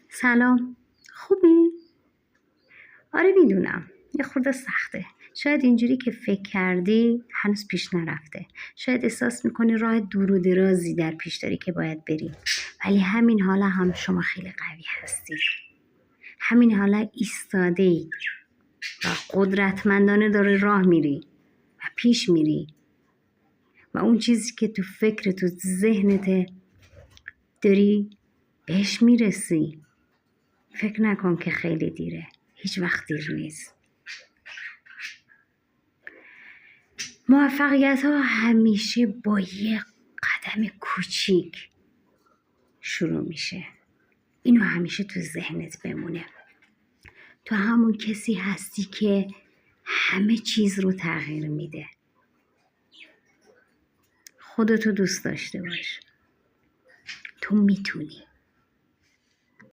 سلام، خوبی؟ آره میدونم یه خورده سخته. شاید اینجوری که فکر کردی هنوز پیش نرفته. شاید احساس میکنی راه دور و درازی در پیش داری که باید بری. ولی همین حالا هم شما خیلی قوی هستی. همین حالا ایستاده ای و قدرتمندانه داری راه میری و پیش میری و اون چیزی که تو فکر تو ذهنت داری بهش میرسی. فکر نکن که خیلی دیره. هیچ وقت دیر نیست. موفقیت ها همیشه با یه قدم کوچیک شروع میشه. اینو همیشه تو ذهنت بمونه. تو همون کسی هستی که همه چیز رو تغییر میده. خودتو دوست داشته باش. تو میتونی.